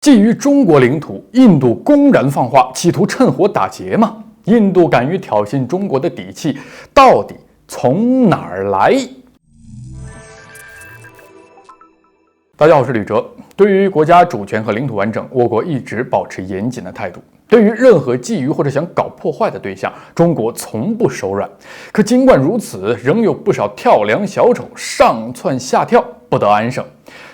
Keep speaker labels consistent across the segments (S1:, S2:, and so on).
S1: 觊觎中国领土，印度公然放话，企图趁火打劫吗？印度敢于挑衅中国的底气，到底从哪儿来？大家好，我是吕哲。对于国家主权和领土完整，我国一直保持严谨的态度。对于任何觊觎或者想搞破坏的对象，中国从不手软。可尽管如此，仍有不少跳梁小丑上蹿下跳，不得安生。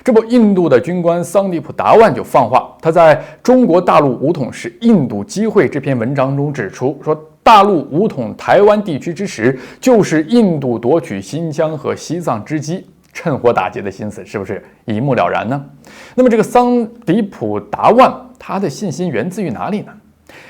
S1: 这不，印度的军官桑迪普·达万就放话，他在《中国大陆武统是印度机会》这篇文章中指出，说大陆武统台湾地区之时，就是印度夺取新疆和西藏之机。趁火打劫的心思是不是一目了然呢？那么这个桑迪普·达万，他的信心源自于哪里呢？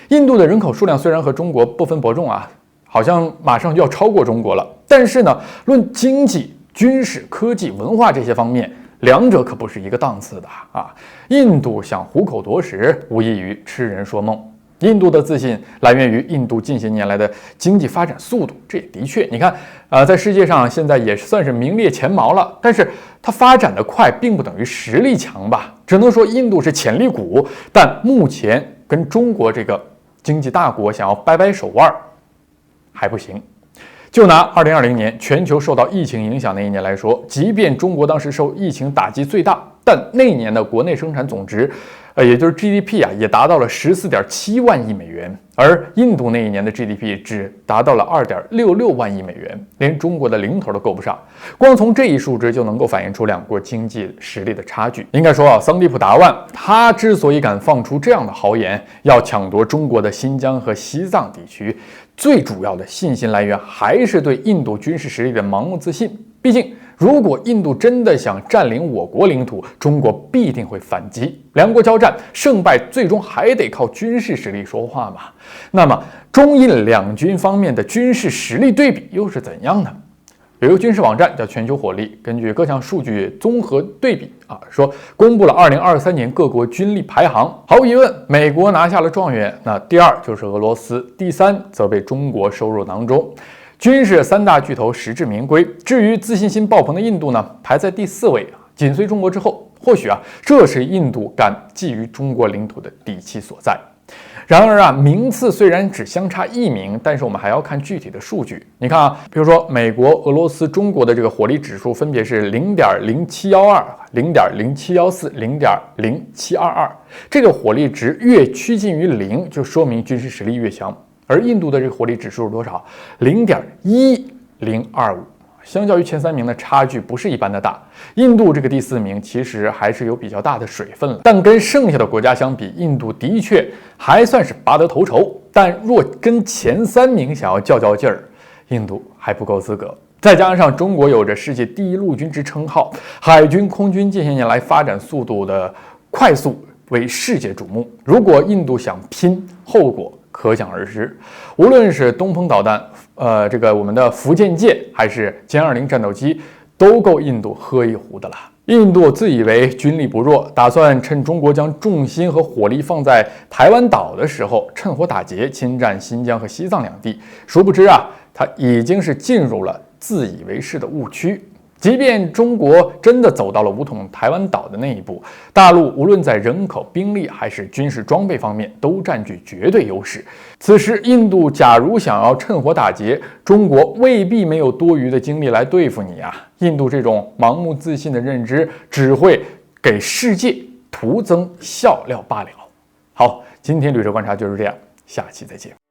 S1: 印度的人口数量虽然和中国不分伯仲啊，好像马上就要超过中国了，但是呢，论经济、军事、科技、文化这些方面，两者可不是一个档次的啊！印度想虎口夺食，无异于痴人说梦。印度的自信来源于印度近些年来的经济发展速度，这也的确，你看，在世界上现在也算是名列前茅了。但是它发展的快，并不等于实力强吧？只能说印度是潜力股，但目前跟中国这个经济大国想要掰掰手腕还不行。就拿2020年全球受到疫情影响那一年来说，即便中国当时受疫情打击最大，但那年的国内生产总值，也就是 GDP 啊，也达到了14.7万亿美元，而印度那一年的 GDP 只达到了2.66万亿美元，连中国的零头都够不上。光从这一数值就能够反映出两国经济实力的差距。应该说啊，桑迪普·达万他之所以敢放出这样的豪言，要抢夺中国的新疆和西藏地区，最主要的信心来源还是对印度军事实力的盲目自信。毕竟，如果印度真的想占领我国领土，中国必定会反击。两国交战，胜败最终还得靠军事实力说话嘛。那么，中印两军方面的军事实力对比又是怎样呢？有一个军事网站叫全球火力，根据各项数据综合对比说公布了2023年各国军力排行。毫无疑问，美国拿下了状元，那第二就是俄罗斯，第三则被中国收入囊中。军事三大巨头实至名归。至于自信心爆棚的印度呢，排在第4位，紧随中国之后。或许这是印度敢觊觎中国领土的底气所在。然而名次虽然只相差1名，但是我们还要看具体的数据。你看比如说美国、俄罗斯、中国的这个火力指数分别是0.0712、0.0714、0.0722，这个火力值越趋近于0，就说明军事实力越强。而印度的这个火力指数是多少？0.1025，相较于前3名的差距不是一般的大。印度这个第4名其实还是有比较大的水分了，但跟剩下的国家相比，印度的确还算是拔得头筹。但若跟前3名想要较劲儿，印度还不够资格。再加上中国有着世界第一陆军之称号，海军、空军近些年来发展速度的快速为世界瞩目。如果印度想拼，后果可想而知。无论是东风导弹，我们的福建舰，还是歼20战斗机，都够印度喝一壶的了。印度自以为军力不弱，打算趁中国将重心和火力放在台湾岛的时候，趁火打劫，侵占新疆和西藏两地。殊不知它已经是进入了自以为是的误区。即便中国真的走到了武统台湾岛的那一步，大陆无论在人口、兵力还是军事装备方面都占据绝对优势。此时，印度假如想要趁火打劫，中国未必没有多余的精力来对付你印度这种盲目自信的认知，只会给世界徒增笑料罢了。好，今天吕哲观察就是这样，下期再见。